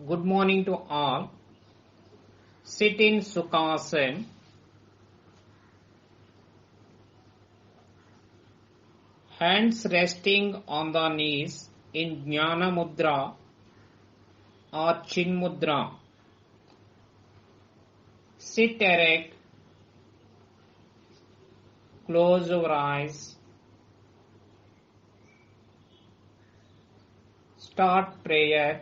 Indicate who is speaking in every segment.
Speaker 1: Good morning to all. Sit in Sukhasana. Hands resting on the knees in Jnana Mudra or Chin Mudra. Sit erect. Close your eyes. Start prayer.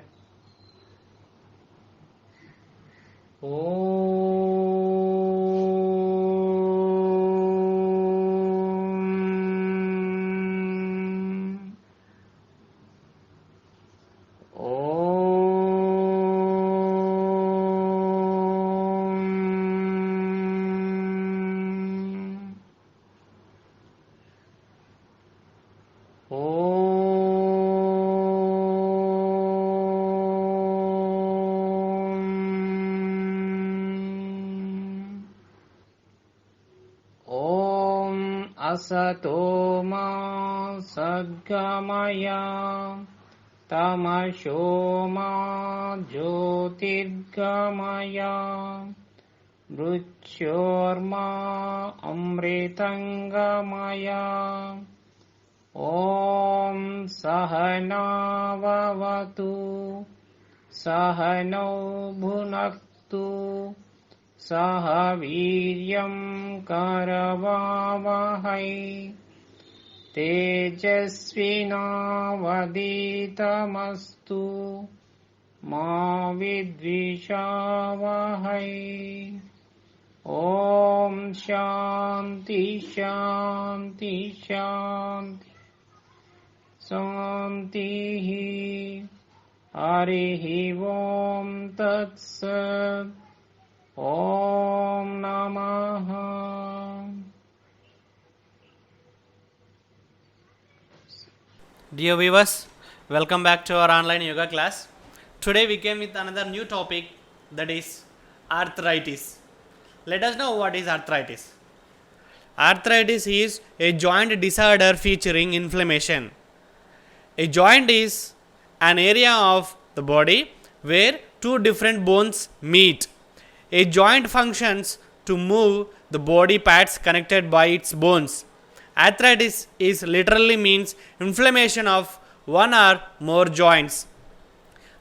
Speaker 1: Asato ma sadgamaya tamasho ma jyotirgamaya mrityorma amritangamaya Om Sahana Vavatu Sahano Bhunaktu Saha Viryam Karavavahai Tejasvinavaditamastu Ma Vidvishavahai Om Shanti Shanti Shanti Santihi Harihi Om Tat Sat Om Namaha.
Speaker 2: Dear viewers, welcome back to our online yoga class. Today we came with another new topic, that is arthritis. Let us know what is arthritis. Arthritis is a joint disorder featuring inflammation. A joint is an area of the body where two different bones meet. A joint functions to move the body parts connected by its bones. Arthritis is literally means inflammation of one or more joints.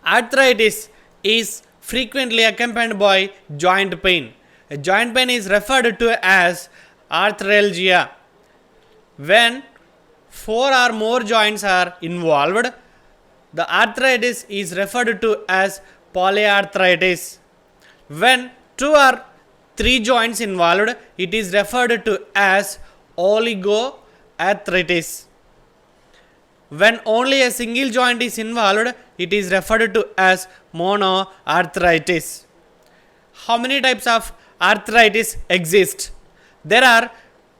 Speaker 2: Arthritis is frequently accompanied by joint pain. A joint pain is referred to as arthralgia. When four or more joints are involved, the arthritis is referred to as polyarthritis. When two or three joints involved, it is referred to as oligoarthritis. When only a single joint is involved, it is referred to as monoarthritis. How many types of arthritis exist? There are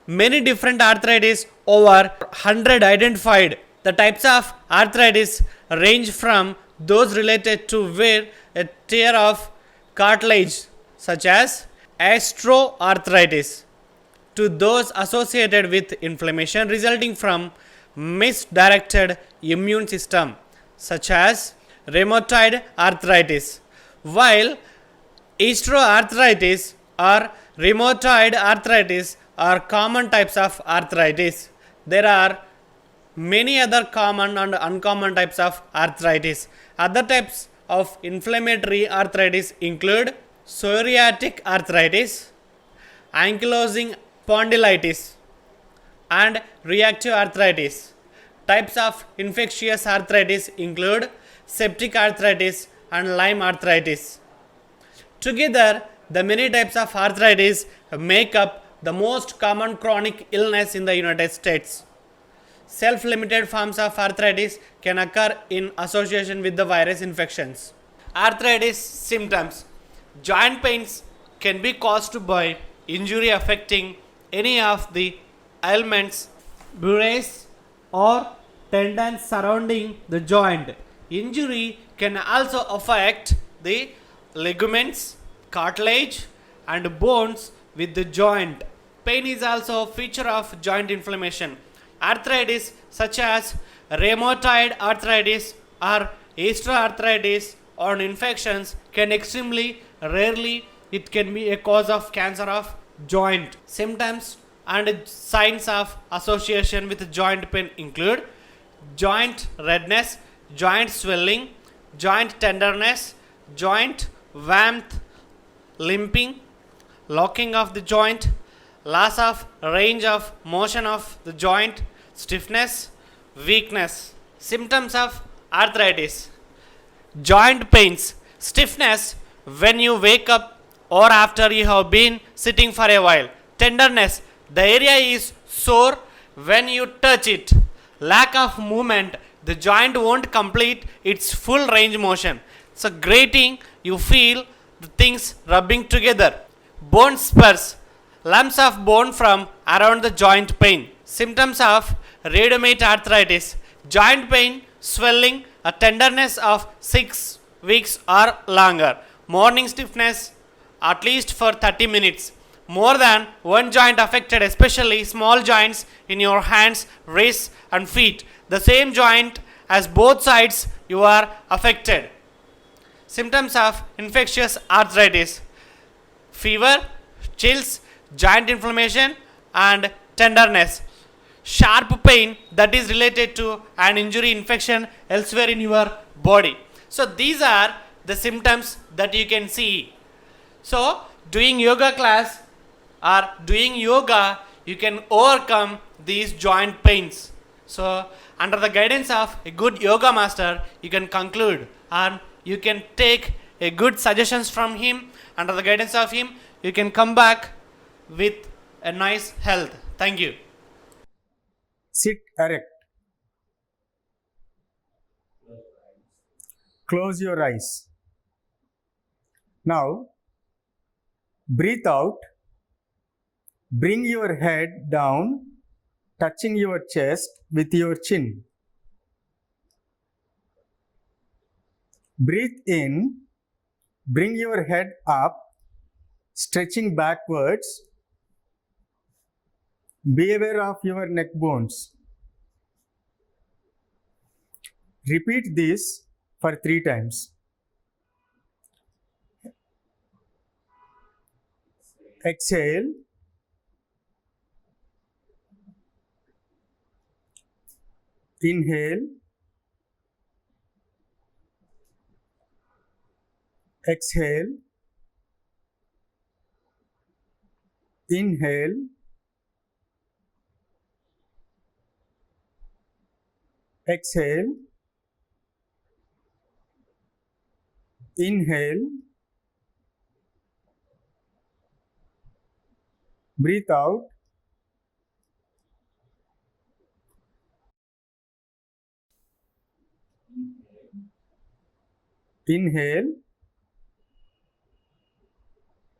Speaker 2: many different arthritis, over 100 identified. The types of arthritis range from those related to wear and tear of cartilage, such as osteoarthritis, to those associated with inflammation resulting from misdirected immune system, such as rheumatoid arthritis, while osteoarthritis or rheumatoid arthritis are common types of arthritis. There are many other common and uncommon types of arthritis. Other types of inflammatory arthritis include psoriatic arthritis, ankylosing spondylitis, and reactive arthritis. Types of infectious arthritis include septic arthritis and Lyme arthritis. Together, the many types of arthritis make up the most common chronic illness in the United States. Self-limited forms of arthritis can occur in association with the virus infections. Arthritis symptoms. Joint pains can be caused by injury affecting any of the ailments, burrs or tendons surrounding the joint. Injury can also affect the ligaments, cartilage and bones with the joint. Pain is also a feature of joint inflammation. Arthritis such as rheumatoid arthritis or osteoarthritis or infections can extremely rarely it can be a cause of cancer of joint. Symptoms and signs of association with joint pain include joint redness, joint swelling, joint tenderness, joint warmth, limping, locking of the joint, loss of range of motion of the joint, stiffness, weakness. Symptoms of arthritis: joint pains, stiffness when you wake up or after you have been sitting for a while, tenderness, the area is sore when you touch it, lack of movement, the joint won't complete its full range motion, so grating, you feel the things rubbing together, bone spurs, lumps of bone from around the joint pain. Symptoms of rheumatoid arthritis: joint pain, swelling, a tenderness of 6 weeks or longer, morning stiffness at least for 30 minutes, more than one joint affected, especially small joints in your hands, wrists, and feet, the same joint as both sides you are affected. Symptoms of infectious arthritis: fever, chills, joint inflammation, and tenderness, sharp pain that is related to an injury infection elsewhere in your body. So these are the symptoms that you can see. So doing yoga class or doing yoga, you can overcome these joint pains. So under the guidance of a good yoga master, you can conclude and you can take a good suggestions from him. Under the guidance of him, you can come back with a nice health. Thank you.
Speaker 3: Sit erect. Close your eyes. Now, breathe out. Bring your head down, touching your chest with your chin. Breathe in. Bring your head up, stretching backwards. Be aware of your neck bones. Repeat this for 3 times. Exhale. Inhale. Exhale. Inhale. Exhale. Inhale. Breathe out. Inhale.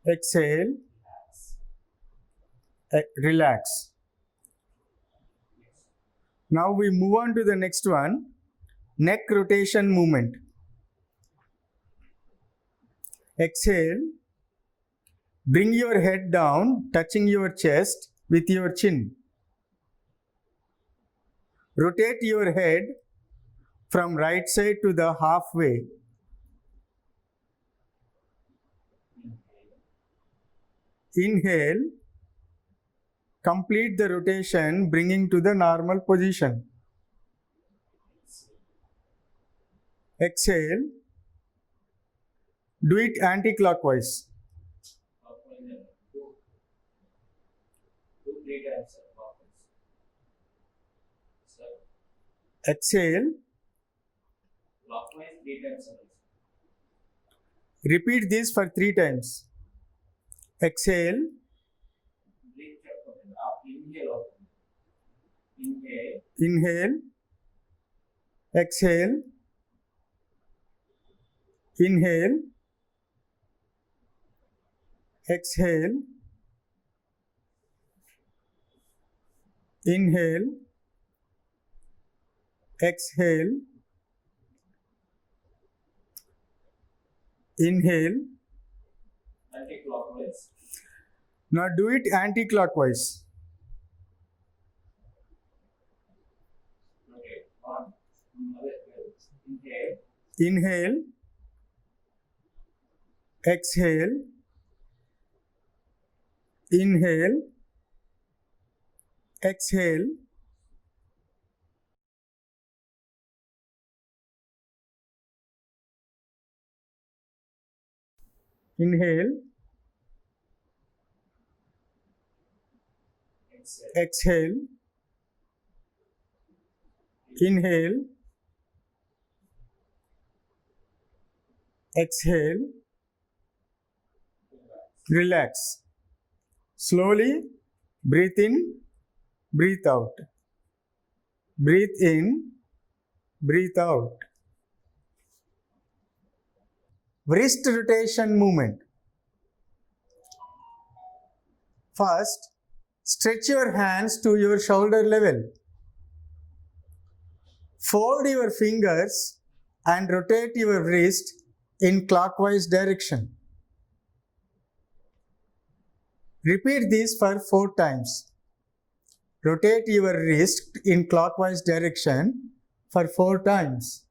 Speaker 3: Exhale. Relax. Now we move on to the next one, neck rotation movement. Exhale. Bring your head down, touching your chest with your chin. Rotate your head from right side to the halfway. Inhale. Complete the rotation, bringing to the normal position. Exhale. Do it anti-clockwise. Exhale. Repeat this for 3 times. Exhale. Inhale. Exhale. Inhale. Exhale. Inhale. Exhale. Inhale.
Speaker 1: Anti-clockwise.
Speaker 3: Now do it anti-clockwise.
Speaker 1: Okay. On. Inhale.
Speaker 3: Inhale. exhale, inhale, exhale, inhale, exhale, inhale, exhale, relax. Slowly breathe in, breathe out. Breathe in, breathe out. Wrist rotation movement. First, stretch your hands to your shoulder level. Fold your fingers and rotate your wrist in clockwise direction. Repeat this for 4 times. Rotate your wrist in clockwise direction for 4 times.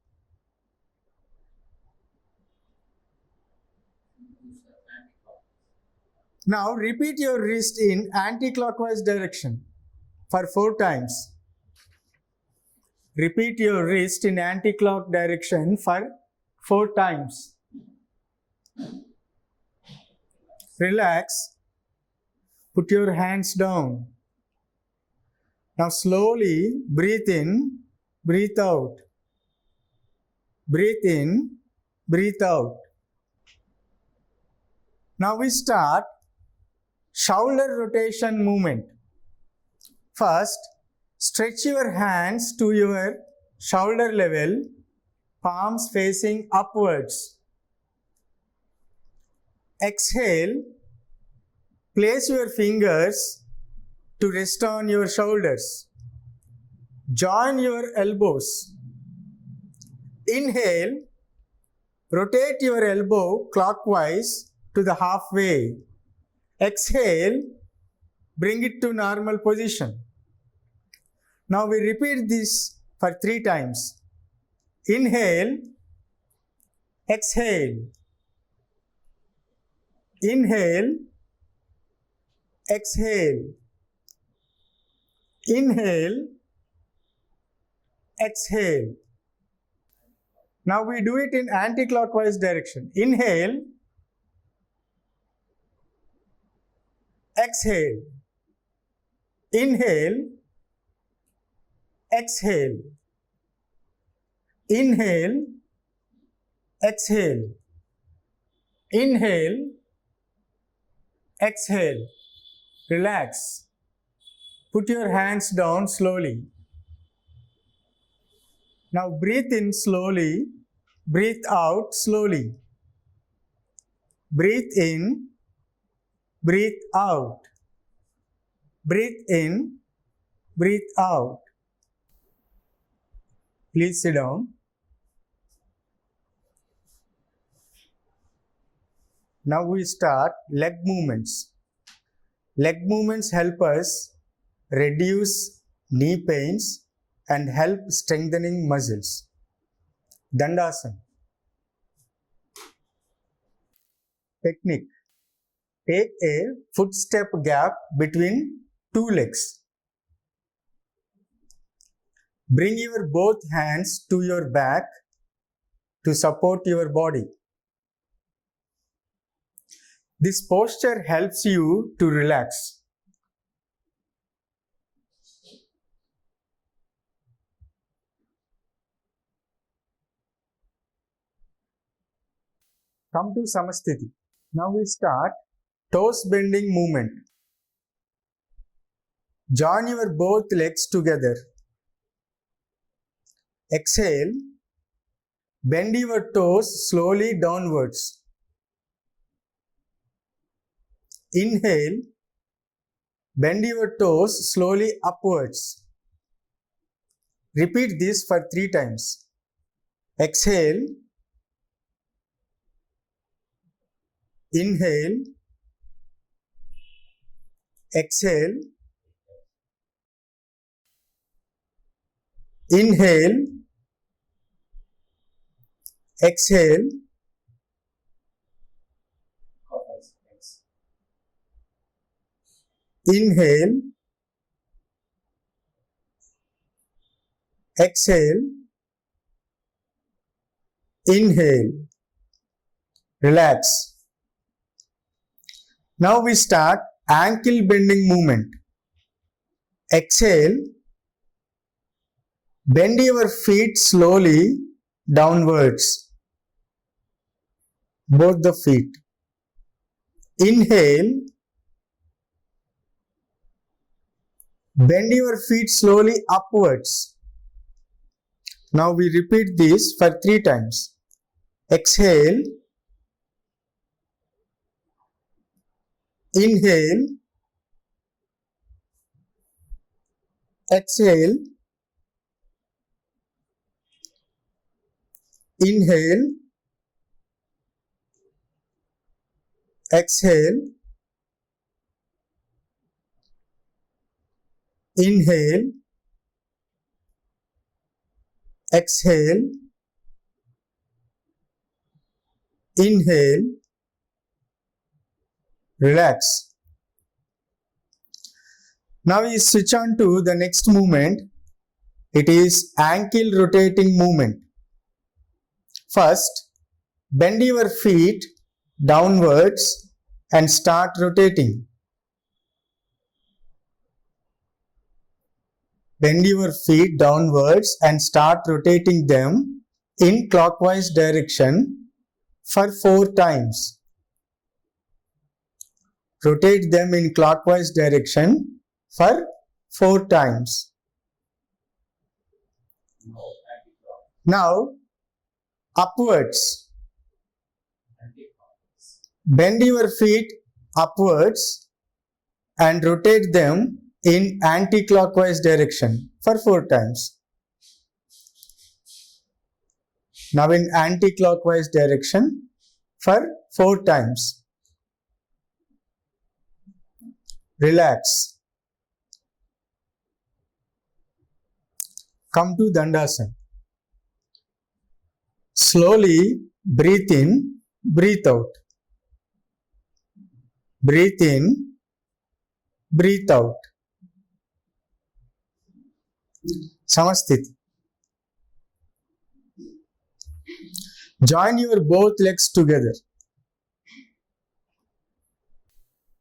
Speaker 3: Now repeat your wrist in anti-clockwise direction for 4 times. Repeat your wrist in anti-clock direction for 4 times. Relax. Put your hands down. Now slowly breathe in, breathe out. Breathe in, breathe out. Now we start shoulder rotation movement. First, stretch your hands to your shoulder level, palms facing upwards. Exhale, place your fingers to rest on your shoulders. Join your elbows. Inhale, rotate your elbow clockwise to the halfway. Exhale, bring it to normal position. Now we repeat this for 3 times. Inhale, exhale. Inhale, exhale. Inhale, exhale. Now we do it in anti-clockwise direction. Inhale, exhale. Inhale, exhale. Inhale, exhale. Inhale, exhale. Relax. Put your hands down slowly. Now breathe in slowly, breathe out slowly. Breathe in, breathe out. Breathe in, breathe out. Please sit down. Now we start leg movements. Leg movements help us reduce knee pains and help strengthening muscles. Dandasana. Technique. Take a footstep gap between 2 legs. Bring your both hands to your back to support your body. This posture helps you to relax. Come to Samasthiti. Now we start toes bending movement. Join your both legs together. Exhale. Bend your toes slowly downwards. Inhale. Bend your toes slowly upwards. Repeat this for 3 times. Exhale. Inhale. Exhale. Inhale. Exhale. Inhale, exhale, inhale, relax. Now we start ankle bending movement. Exhale, bend your feet slowly downwards, both the feet. Inhale, bend your feet slowly upwards. Now we repeat this for 3 times. Exhale, inhale, exhale, inhale, exhale, inhale, exhale, inhale, relax. Now we switch on to the next movement. It is ankle rotating movement. First, bend your feet downwards and start rotating. Bend your feet downwards and start rotating them in clockwise direction for 4 times. Rotate them in clockwise direction for 4 times. Now, upwards. Bend your feet upwards and rotate them in anti-clockwise direction for 4 times. Now in anti-clockwise direction for 4 times. Relax. Come to Dandasana. Slowly breathe in, breathe out. Breathe in, breathe out. Samasthiti. Join your both legs together.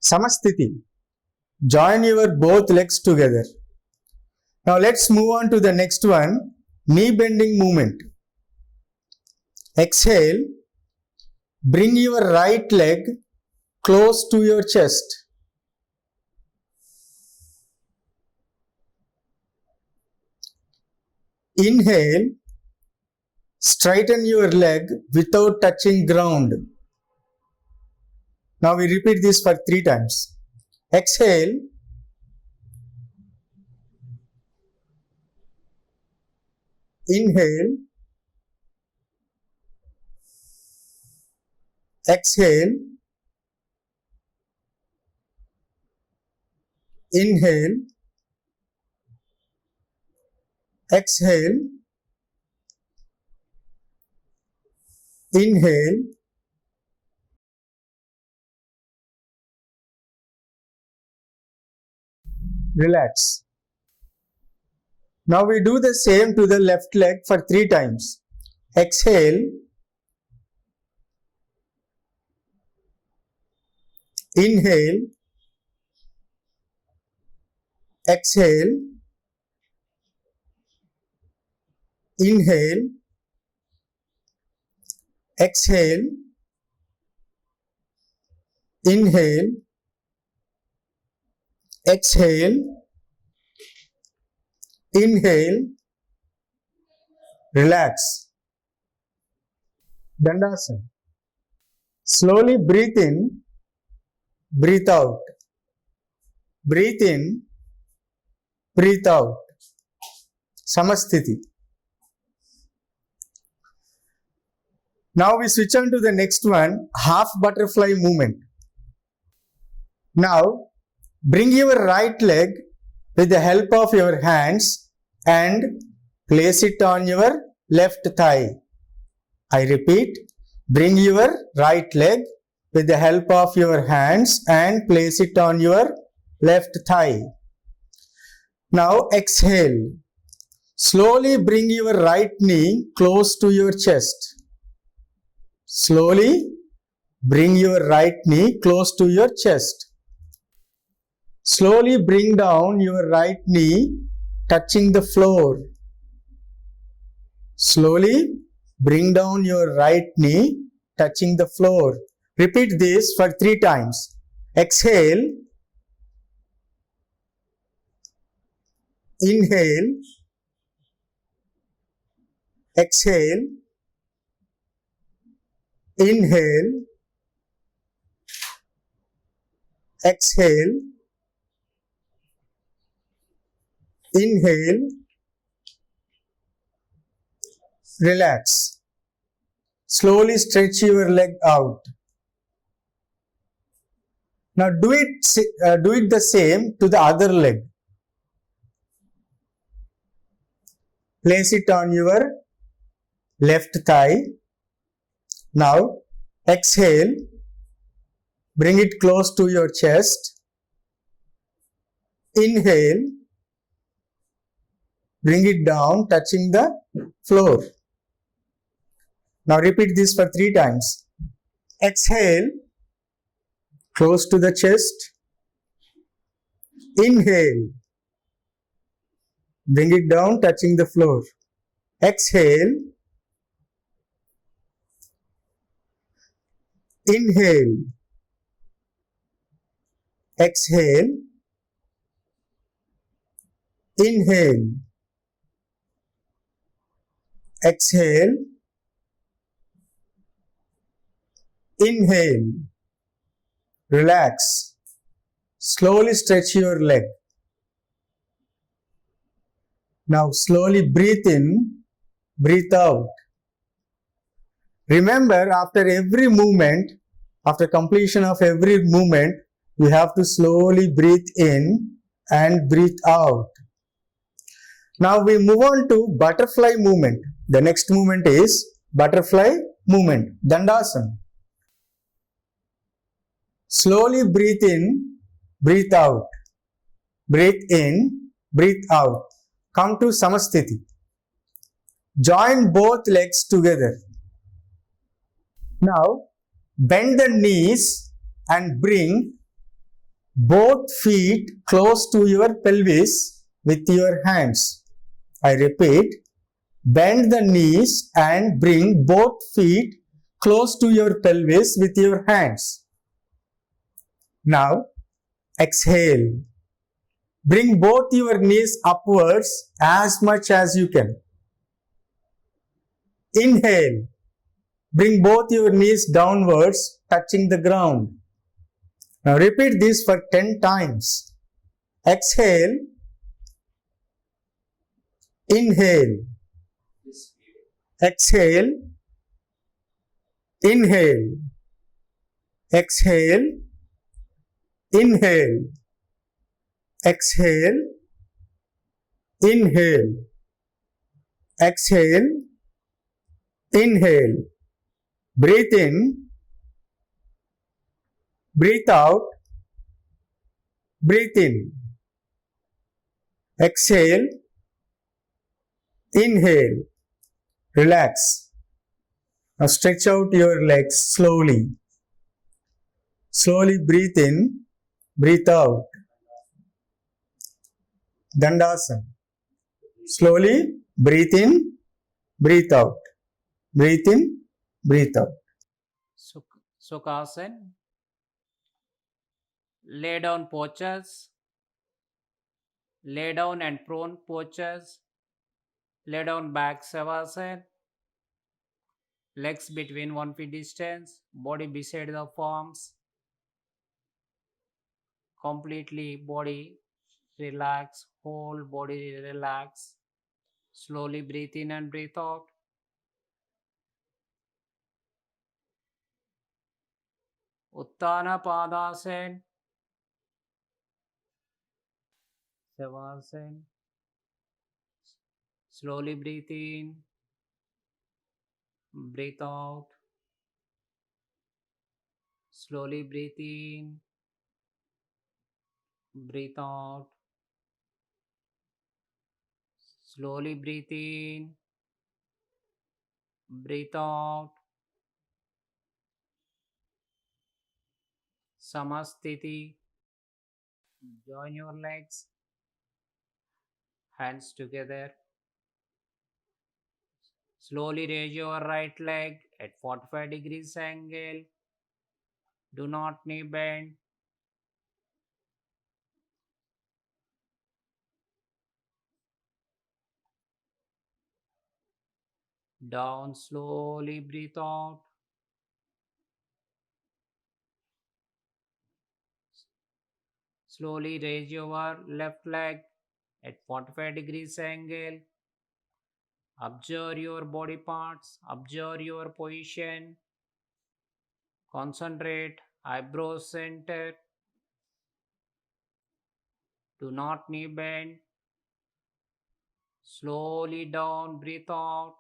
Speaker 3: Samasthiti. Join your both legs together. Now let's move on to the next one, knee bending movement. Exhale, bring your right leg close to your chest. Inhale, straighten your leg without touching ground. Now we repeat this for 3 times. Exhale, inhale, exhale, inhale, exhale, inhale, relax. Now we do the same to the left leg for 3 times. Exhale, inhale, exhale, inhale, exhale, inhale, exhale, inhale, relax. Dandasana. Slowly breathe in, breathe out. Breathe in, breathe out. Samasthiti. Now we switch on to the next one, half butterfly movement. Now bring your right leg with the help of your hands and place it on your left thigh. I repeat, bring your right leg with the help of your hands and place it on your left thigh. Now exhale. Slowly bring your right knee close to your chest. Slowly bring your right knee close to your chest. Slowly bring down your right knee touching the floor. Slowly bring down your right knee touching the floor. Repeat this for 3 times. Exhale. Inhale. Exhale. Inhale. Exhale. Inhale. Relax. Slowly stretch your leg out. Now do it the same to the other leg. Place it on your left thigh. Now exhale. Bring it close to your chest. Inhale. Bring it down, touching the floor. Now repeat this for 3 times. Exhale. Close to the chest. Inhale. Bring it down, touching the floor. Exhale. Inhale. Exhale. Inhale. Exhale. Inhale. Relax. Slowly stretch your leg. Now slowly breathe in, breathe out. Remember, after every movement, after completion of every movement, we have to slowly breathe in and breathe out. Now we move on to butterfly movement. The next movement is butterfly movement, Dandasana. Slowly breathe in, breathe out. Breathe in, breathe out. Come to Samasthiti. Join both legs together. Now bend the knees and bring both feet close to your pelvis with your hands. I repeat, bend the knees and bring both feet close to your pelvis with your hands. Now exhale. Bring both your knees upwards as much as you can. Inhale. Bring both your knees downwards, touching the ground. Now repeat this for 10 times. Exhale. Inhale. Exhale. Inhale. Exhale. Inhale. Exhale. Inhale. Exhale. Inhale. Breathe in. Breathe out. Breathe in. Exhale. Inhale. Relax. Now stretch out your legs slowly. Slowly breathe in. Breathe out. Dandasana. Slowly breathe in. Breathe out. Breathe in. Breathe out.
Speaker 1: Sukhasana. Lay down postures. Lay down and prone postures. Lay down back Savasana. Legs between 1 feet distance. Body beside the palms. Completely body relax. Whole body relax. Slowly breathe in and breathe out. Uttana Padasana. Savasana. Slowly breathe in. Breathe out. Slowly breathe in. breathe out. Slowly breathe in, breathe out. Samastiti. Join your legs, hands together. Slowly raise your right leg at 45 degrees angle. Do not knee bend. Down, slowly breathe out. Slowly raise your left leg at 45 degrees angle. Observe your body parts, observe your position. Concentrate, eyebrows center. Do not knee bend. Slowly down, breathe out.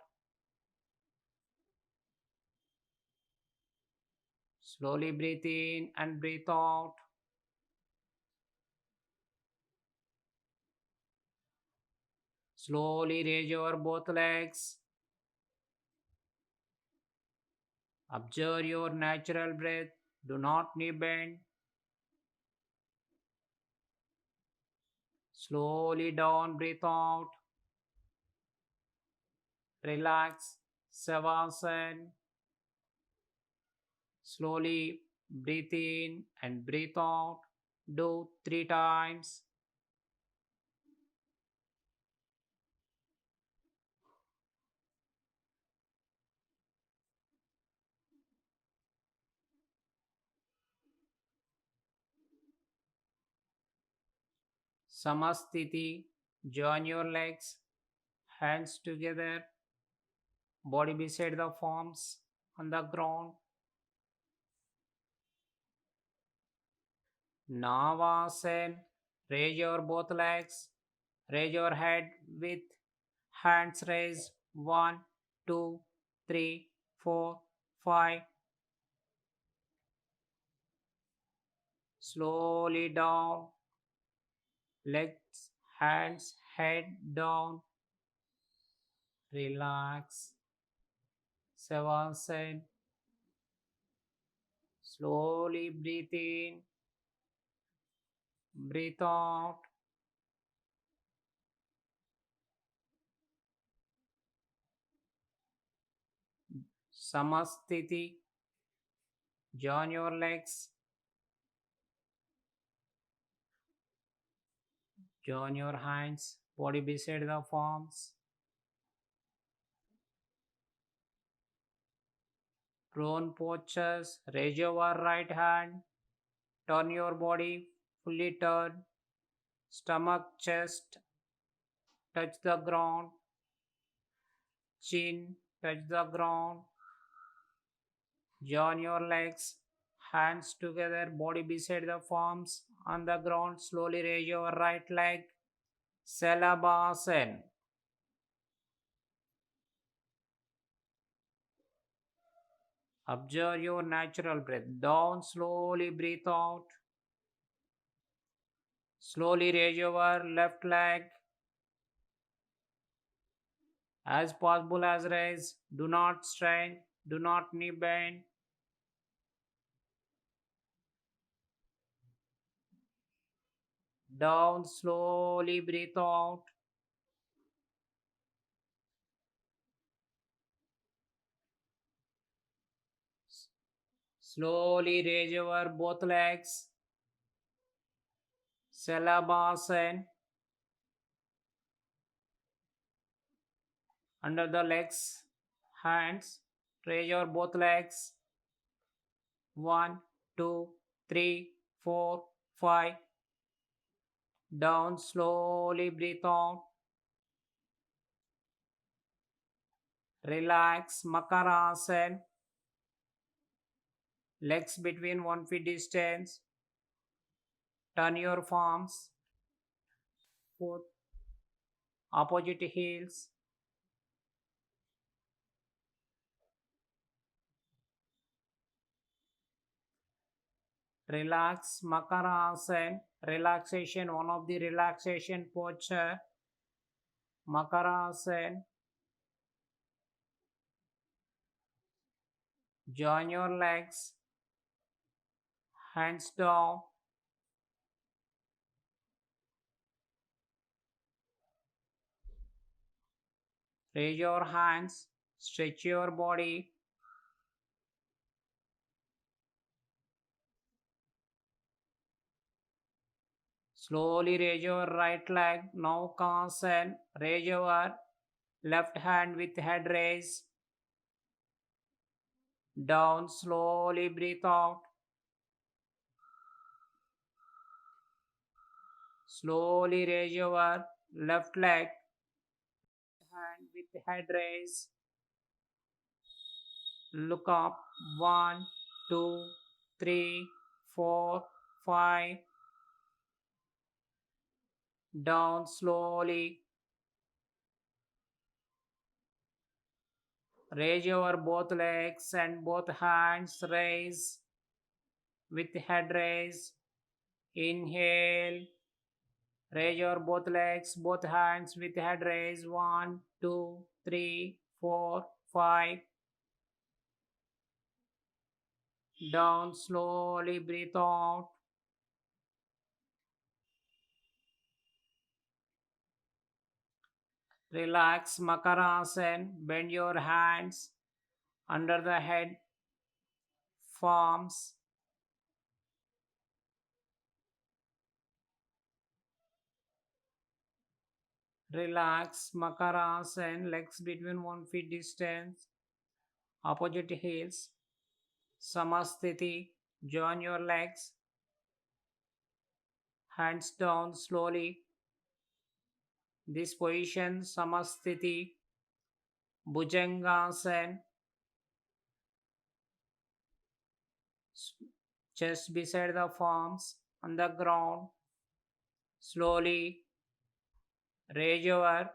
Speaker 1: Slowly breathe in and breathe out. Slowly raise your both legs. Observe your natural breath. Do not knee bend. Slowly down, breathe out. Relax. Savasana. Slowly breathe in and breathe out. Do 3 times. Samastiti. Join your legs, hands together, body beside the palms on the ground. Navasana. Raise your both legs. Raise your head with hands raised. 1, 2, 3, 4, 5. Slowly down. Legs, hands, head down. Relax. Savasana. Slowly breathe in. Breathe out. Samastiti. Join your legs. Join your hands. Body beside the palms. Prone postures. Raise your right hand. Turn your body. Fully turn. Stomach, chest. Touch the ground. Chin. Touch the ground. Join your legs. Hands together. Body beside the palms. On the ground. Slowly raise your right leg. Salabhasana. Observe your natural breath. Down, slowly breathe out. Slowly raise your left leg. As possible as raise. Do not strain. Do not knee bend. Down, slowly breathe out. Slowly raise your both legs. Salabhasana. Under the legs, hands. Raise your both legs. 1, 2, 3, 4, 5. Down, slowly breathe out. Relax, Makarasana. Legs between 1 feet distance. Turn your palms. Foot opposite heels. Relax Makarasana. Relaxation, one of the relaxation posture. Makarasana. Join your legs. Hands down. Raise your hands. Stretch your body. Slowly raise your right leg. Now Kansan. Raise your left hand with head raise. Down. Slowly breathe out. Slowly raise your left leg. Hand with head raise. Look up. 1, 2, 3, 4, 5. Down slowly. Raise your both legs and both hands. Raise with head raise. Inhale. Raise your both legs, both hands with head raise. 1, 2, 3, 4, 5. Down slowly. Breathe out. Relax Makarasana. Bend your hands under the head, palms. Relax Makarasana. Legs between 1 feet distance. Opposite heels. Samasthiti. Join your legs. Hands down slowly. This position, Samasthiti. Bhujangasana. Chest beside the palms on the ground. Slowly raise your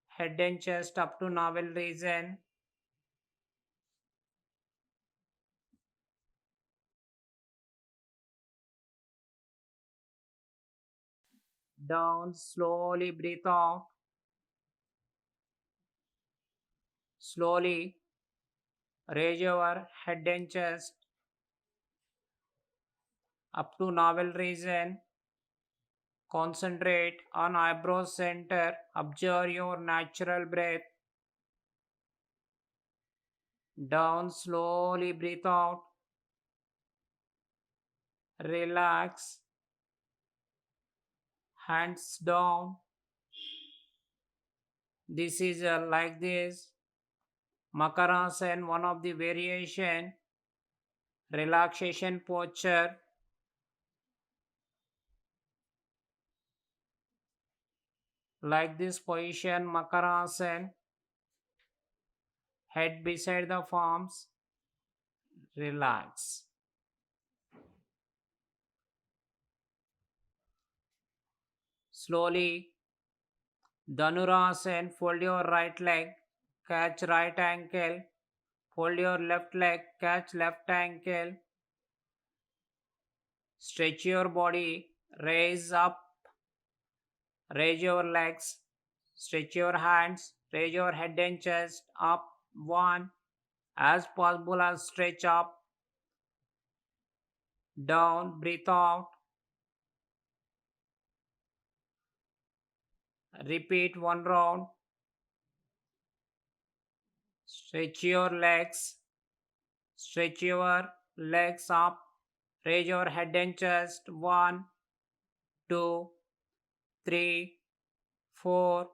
Speaker 1: head and chest up to navel region. Down, slowly breathe out. Slowly raise your head and chest up to navel region. Concentrate on eyebrow center. Observe your natural breath. Down, slowly breathe out. Relax. Hands down. This is like this. Makarasana, one of the variation. Relaxation posture. Like this position, Makarasana. Head beside the palms. Relax. Slowly, Dhanurasana. Fold your right leg. Catch right ankle. Fold your left leg. Catch left ankle. Stretch your body. Raise up. Raise your legs. Stretch your hands. Raise your head and chest up. 1. As possible as stretch up. Down. Breathe out. Repeat 1 round. Stretch your legs. Stretch your legs up. Raise your head and chest. 1, 2, 3, 4,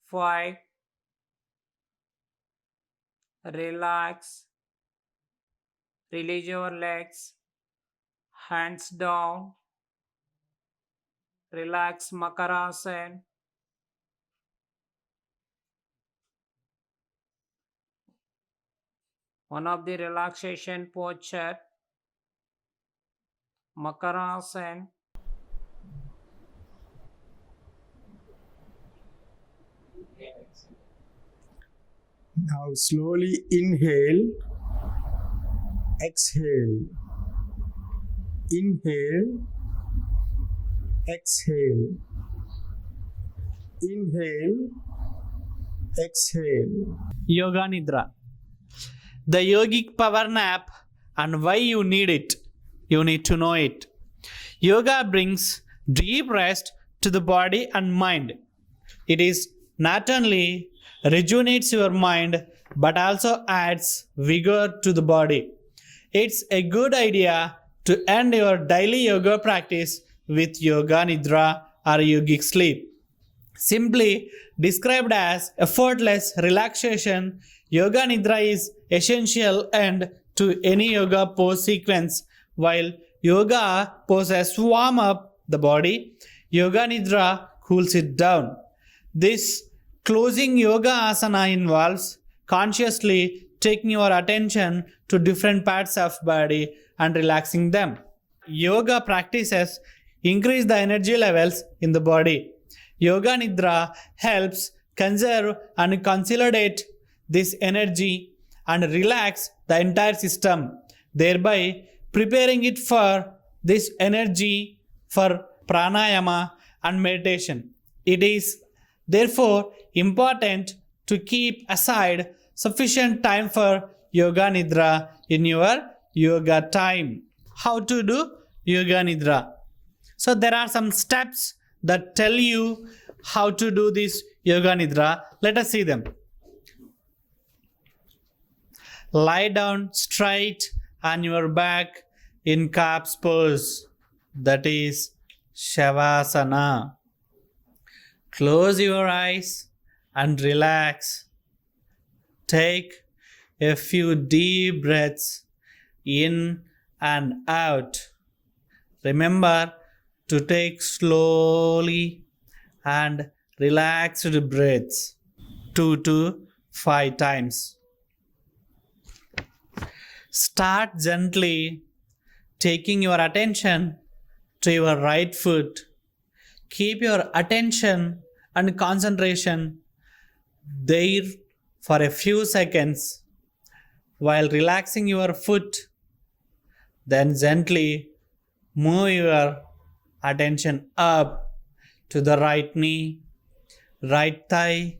Speaker 1: 5. Relax. Release your legs. Hands down. Relax Makarasana. One of the relaxation posture. Makarasana.
Speaker 3: Now slowly inhale, exhale. Inhale, exhale. Inhale, exhale.
Speaker 2: Yoga Nidra. The yogic power nap and why you need it. You need to know it. Yoga brings deep rest to the body and mind. It is not only rejuvenates your mind but also adds vigor to the body. It's a good idea to end your daily yoga practice with Yoga Nidra or yogic sleep. Simply described as effortless relaxation, Yoga Nidra is essential end to any yoga pose sequence. While yoga poses warm up the body, Yoga Nidra cools it down. This closing yoga asana involves consciously taking your attention to different parts of body and relaxing them. Yoga practices increase the energy levels in the body. Yoga Nidra helps conserve and consolidate this energy and relax the entire system, thereby preparing it for this energy for pranayama and meditation. It is therefore important to keep aside sufficient time for Yoga Nidra in your yoga time. How to do Yoga Nidra? So there are some steps that tell you how to do this Yoga Nidra. Let us see them. Lie down straight on your back in calf's pose, that is Shavasana. Close your eyes and relax. Take a few deep breaths in and out. Remember to take slowly and relaxed breaths 2 to 5 times. Start gently taking your attention to your right foot. Keep your attention and concentration there for a few seconds while relaxing your foot. Then gently move your attention up to the right knee, right thigh,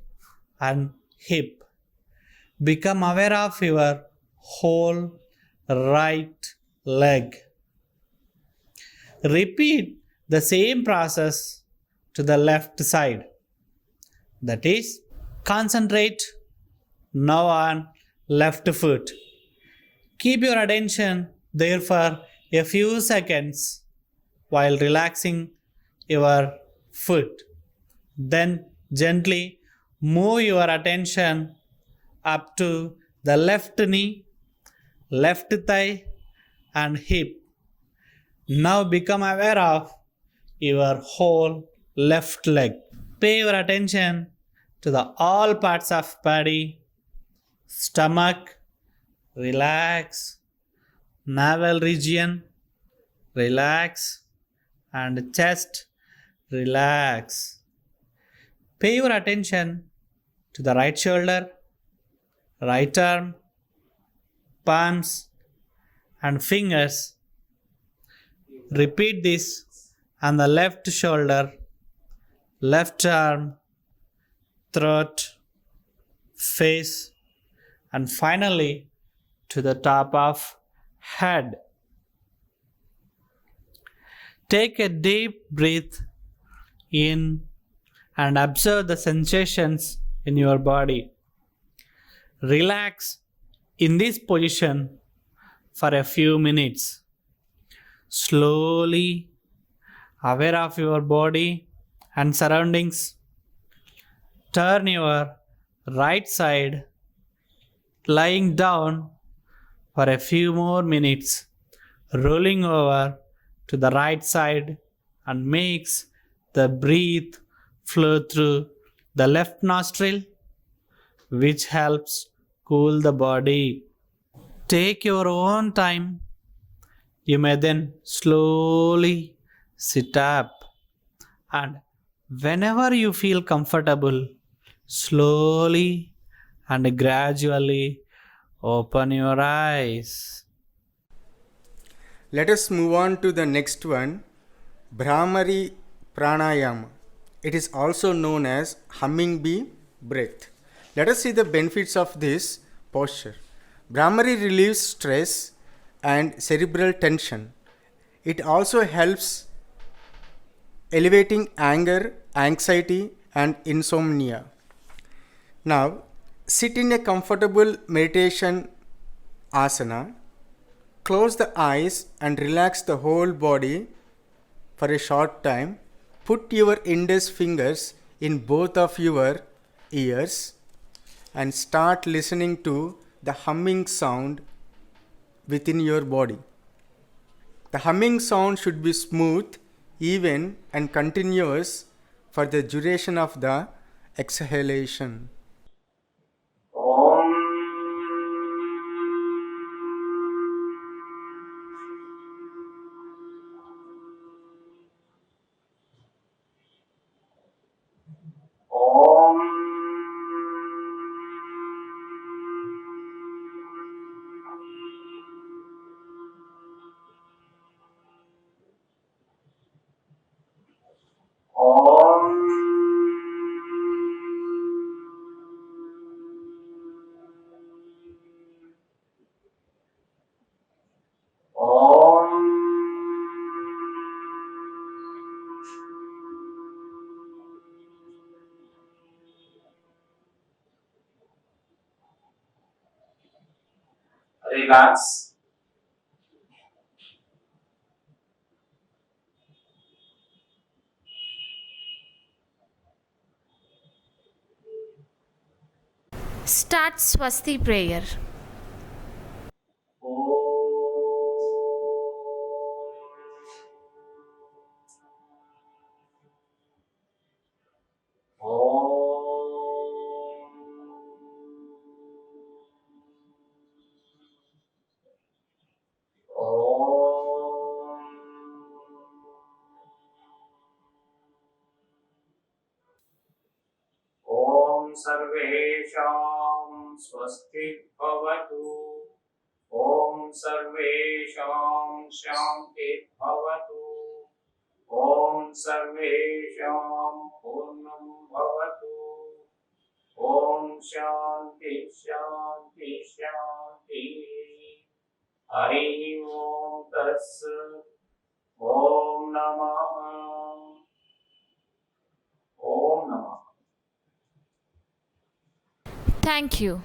Speaker 2: and hip. Become aware of your whole right leg. Repeat the same process to the left side. That is, concentrate now on left foot. Keep your attention there for a few seconds while relaxing your foot. Then gently move your attention up to the left knee, left thigh, and hip. Now become aware of your whole left leg. Pay your attention to the all parts of body. Stomach, relax. Navel region, relax. And chest, relax. Pay your attention to the right shoulder, right arm, palms, and fingers. Repeat this on the left shoulder, left arm, throat, face, and finally to the top of head. Take a deep breath in and observe the sensations in your body. Relax in this position for a few minutes. Slowly aware of your body and surroundings. Turn your right side, lying down for a few more minutes, rolling over to the right side and makes the breath flow through the left nostril, which helps cool the body. Take your own time. You may then slowly sit up, and whenever you feel comfortable, slowly and gradually open your eyes.
Speaker 4: Let us move on to the next one, Bhramari Pranayama. It is also known as humming bee breath. Let us see the benefits of this posture. Bhramari relieves stress and cerebral tension. It also helps elevating anger, anxiety, and insomnia. Now, sit in a comfortable meditation asana. Close the eyes and relax the whole body for a short time. Put your index fingers in both of your ears and start listening to the humming sound within your body. The humming sound should be smooth, even, and continuous for the duration of the exhalation.
Speaker 1: Om. Om. Om. Om. Relax.
Speaker 5: Start Swasti prayer.
Speaker 1: ॐ सर्वेषां स्वस्ति भवतु ॐ सर्वेषां शान्ति भवतु ॐ सर्वेषां पूर्णं भवतु ॐ शान्ति शान्ति शान्ति हरिः ॐ तत्सत् ॐ नमः ॐ नमः
Speaker 5: Thank you.